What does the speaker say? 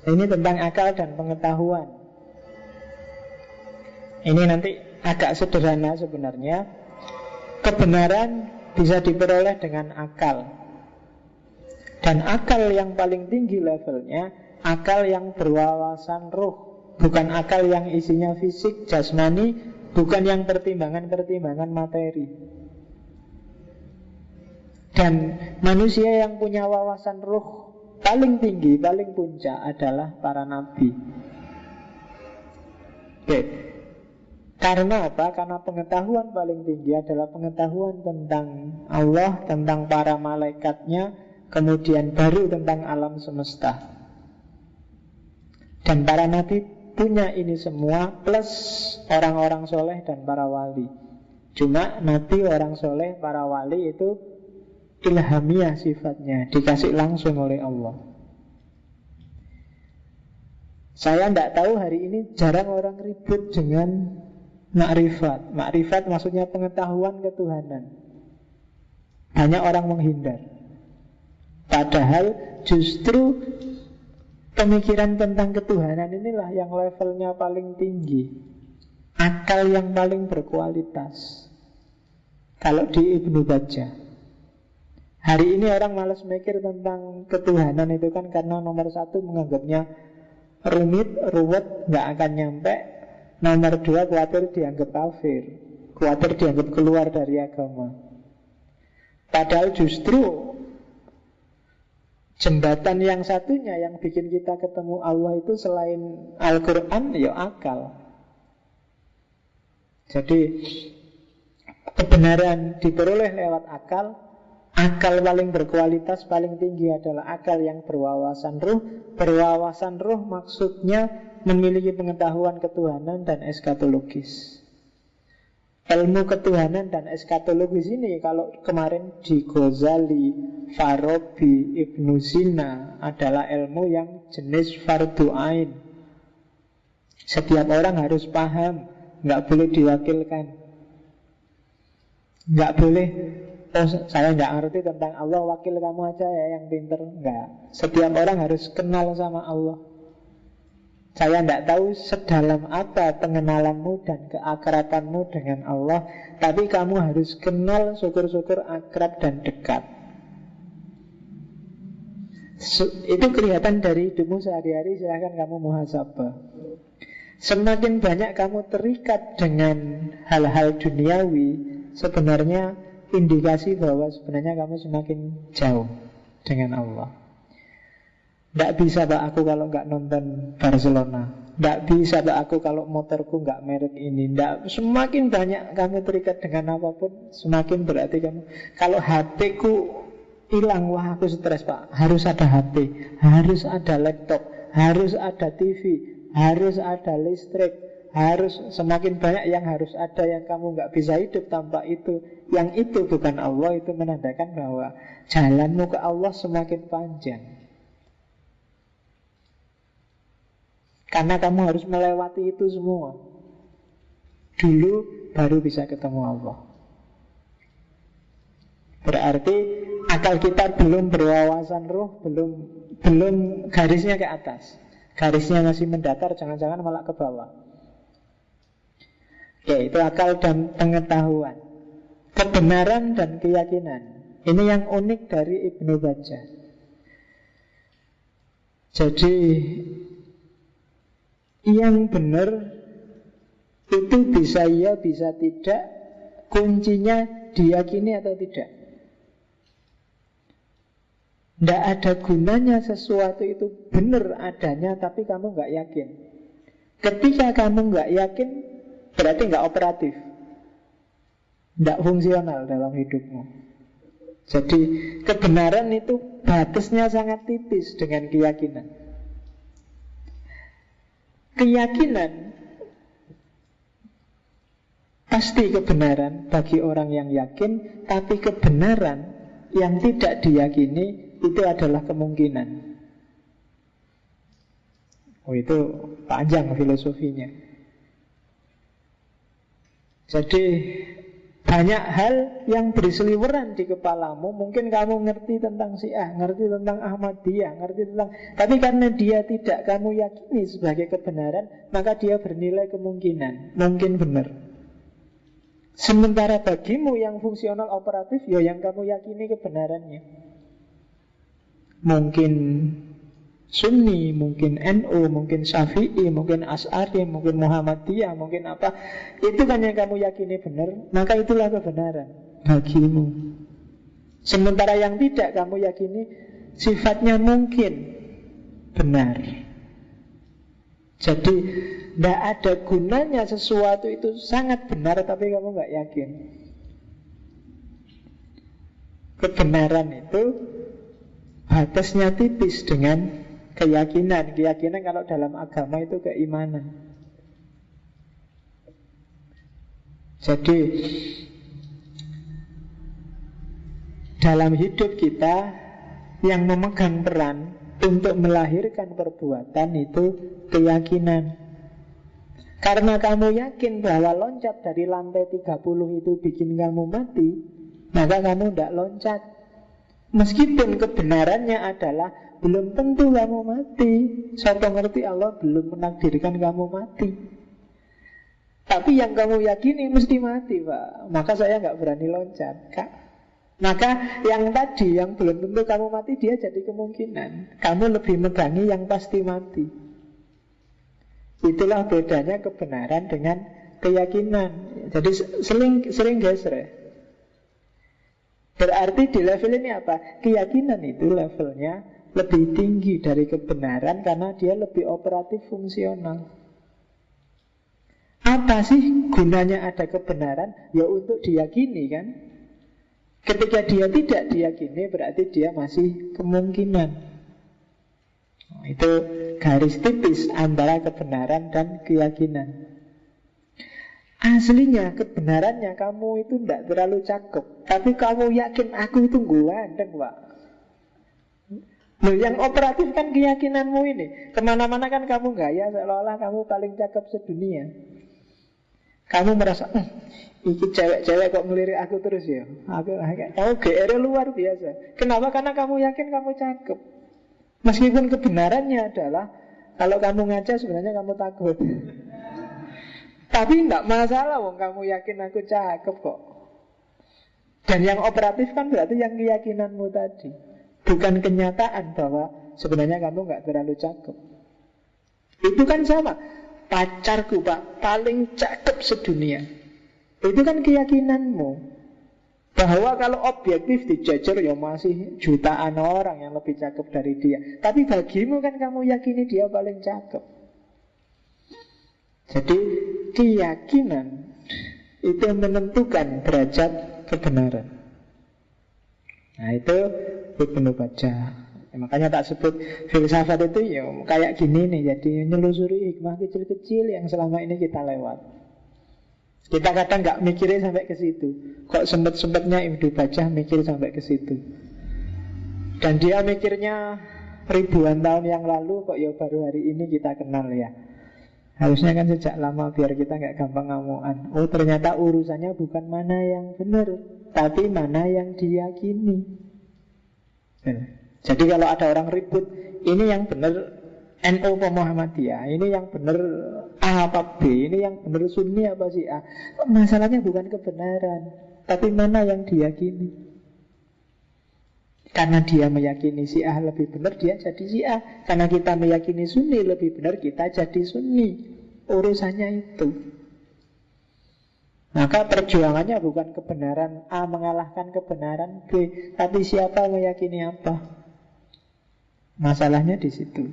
Ini tentang akal dan pengetahuan. Ini nanti agak sederhana sebenarnya. Kebenaran bisa diperoleh dengan akal. Dan akal yang paling tinggi levelnya, akal yang berwawasan ruh. Bukan akal yang isinya fisik, jasmani, bukan yang pertimbangan-pertimbangan materi. Dan manusia yang punya wawasan ruh paling tinggi, paling puncak adalah para nabi. Oke. Karena apa? Karena pengetahuan paling tinggi adalah pengetahuan tentang Allah, tentang para malaikatnya, kemudian baru tentang alam semesta. Dan para nabi punya ini semua, plus orang-orang soleh dan para wali. Cuma nabi, orang soleh, para wali itu ilhamiah sifatnya, dikasih langsung oleh Allah. Saya tidak tahu hari ini jarang orang ribut dengan makrifat. Makrifat maksudnya pengetahuan ketuhanan. Banyak orang menghindar. Padahal justru pemikiran tentang ketuhanan inilah yang levelnya paling tinggi, akal yang paling berkualitas. Kalau di Ibnu Bajjah, hari ini orang malas mikir tentang ketuhanan itu kan karena nomor satu menganggapnya rumit, ruwet, nggak akan nyampe. Nomor dua, khawatir dianggap kafir, khawatir dianggap keluar dari agama. Padahal justru jembatan yang satunya yang bikin kita ketemu Allah itu selain Al-Quran, ya akal. Jadi kebenaran diperoleh lewat akal. Akal paling berkualitas, paling tinggi adalah akal yang berwawasan ruh. Berwawasan ruh maksudnya memiliki pengetahuan ketuhanan dan eskatologis. Ilmu ketuhanan dan eskatologis ini kalau kemarin di Ghazali, Farabi, Ibnu Sina adalah ilmu yang jenis fardu ain. Setiap orang harus paham, nggak boleh diwakilkan. Nggak boleh, oh saya nggak ngerti tentang Allah, wakil kamu aja ya yang pinter. Nggak, setiap orang harus kenal sama Allah. Saya tidak tahu sedalam apa pengenalanmu dan keakrabanmu dengan Allah, tapi kamu harus kenal, syukur-syukur akrab dan dekat. Itu kelihatan dari hidupmu sehari-hari. Silahkan kamu muhasabah. Semakin banyak kamu terikat dengan hal-hal duniawi, sebenarnya indikasi bahwa sebenarnya kamu semakin jauh dengan Allah. Tidak bisa Pak aku kalau nggak nonton Barcelona. Tidak bisa Pak aku kalau motorku nggak merek ini. Tidak. Semakin banyak kamu terikat dengan apapun, semakin berarti kamu. Kalau HP ku hilang, wah aku stres Pak. Harus ada HP, harus ada laptop, harus ada TV, harus ada listrik, harus semakin banyak yang harus ada, yang kamu nggak bisa hidup tanpa itu. Yang itu bukan Allah, itu menandakan bahwa jalanmu ke Allah semakin panjang. Karena kamu harus melewati itu semua. Dulu baru bisa ketemu Allah. Berarti akal kita belum berwawasan ruh, belum garisnya ke atas. Garisnya masih mendatar, jangan-jangan malah ke bawah. Oke, itu akal dan pengetahuan. Kebenaran dan keyakinan. Ini yang unik dari Ibnu Bajjah. Jadi yang benar itu bisa iya, bisa tidak. Kuncinya diyakini atau tidak. Tidak ada gunanya sesuatu itu benar adanya tapi kamu nggak yakin. Ketika kamu nggak yakin, berarti nggak operatif, nggak fungsional dalam hidupmu. Jadi kebenaran itu batasnya sangat tipis dengan keyakinan. Keyakinan pasti kebenaran bagi orang yang yakin, tapi kebenaran yang tidak diyakini itu adalah kemungkinan. Oh, itu panjang filosofinya. Jadi Banyak hal yang berseliweran di kepalamu. Mungkin kamu ngerti tentang Syiah, ngerti tentang Ahmadiyah, ngerti tentang, tapi karena dia tidak kamu yakini sebagai kebenaran, maka dia bernilai kemungkinan, mungkin benar. Sementara bagimu yang fungsional operatif, ya yang kamu yakini kebenarannya. Mungkin Sunni, mungkin NU, mungkin Syafi'i, mungkin Asy'ari, mungkin Muhammadiyah, mungkin apa. Itu kan yang kamu yakini benar, maka itulah kebenaran bagimu. Sementara yang tidak kamu yakini sifatnya mungkin benar. Jadi tidak ada gunanya sesuatu itu sangat benar tapi kamu nggak yakin. Kebenaran itu batasnya tipis dengan keyakinan. Keyakinan kalau dalam agama itu keimanan. Jadi dalam hidup kita yang memegang peran untuk melahirkan perbuatan itu keyakinan. Karena kamu yakin bahwa loncat dari lantai 30 itu bikin kamu mati, maka kamu tidak loncat. Meskipun kebenarannya adalah belum tentu kamu mati. Saya ngerti Allah belum menakdirkan kamu mati, tapi yang kamu yakini mesti mati, Pak. Maka saya nggak berani loncat, Kak. Maka yang tadi, yang belum tentu kamu mati, dia jadi kemungkinan. Kamu lebih megangi yang pasti mati. Itulah bedanya kebenaran dengan keyakinan. Jadi sering geser ya. Berarti di level ini apa? Keyakinan itu levelnya lebih tinggi dari kebenaran karena dia lebih operatif fungsional. Apa sih gunanya ada kebenaran? Ya untuk diyakini kan. Ketika dia tidak diyakini berarti dia masih kemungkinan. Itu garis tipis antara kebenaran dan keyakinan. Aslinya kebenarannya kamu itu tidak terlalu cakep, tapi kamu yakin aku itu ganteng, Pak. Loh, yang operatif kan keyakinanmu ini. Kemana-mana kan kamu gaya seolah-olah kamu paling cakep sedunia. Kamu merasa iki cewek-cewek kok ngelirik aku terus ya. Kamu GR luar biasa. Kenapa? Karena kamu yakin kamu cakep. Meskipun kebenarannya adalah kalau kamu ngaca sebenarnya kamu takut. Tapi tidak masalah, wong kamu yakin aku cakep kok. Dan yang operatif kan berarti yang keyakinanmu tadi, bukan kenyataan bahwa sebenarnya kamu nggak terlalu cakep. Itu kan sama. Pacarku, Pak, paling cakep sedunia. Itu kan keyakinanmu bahwa kalau objektif dijajar ya masih jutaan orang yang lebih cakep dari dia. Tapi bagimu kan kamu yakini dia paling cakep. Jadi keyakinan itu menentukan derajat kebenaran. Nah itu Ibnu Bajjah. Makanya tak sebut filsafat itu ya kayak gini nih. Jadi menelusuri hikmah kecil-kecil yang selama ini kita lewat. Kita kadang nggak mikirin sampai ke situ. Kok sempet-sempetnya Ibnu Bajjah mikir sampai ke situ. Dan dia mikirnya ribuan tahun yang lalu, kok ya baru hari ini kita kenal ya. Harusnya kan sejak lama biar kita nggak gampang ngamuan. Oh ternyata urusannya bukan mana yang benar, tapi mana yang diyakini. Jadi kalau ada orang ribut, ini yang benar NU apa Muhammadiyah, ini yang benar A apa B, ini yang benar Sunni apa Syiah. Masalahnya bukan kebenaran, tapi mana yang diyakini. Karena dia meyakini Syiah lebih benar, dia jadi Syiah. Karena kita meyakini Sunni lebih benar, kita jadi Sunni. Urusannya itu. Maka perjuangannya bukan kebenaran A mengalahkan kebenaran B, tapi siapa meyakini apa. Masalahnya di situ.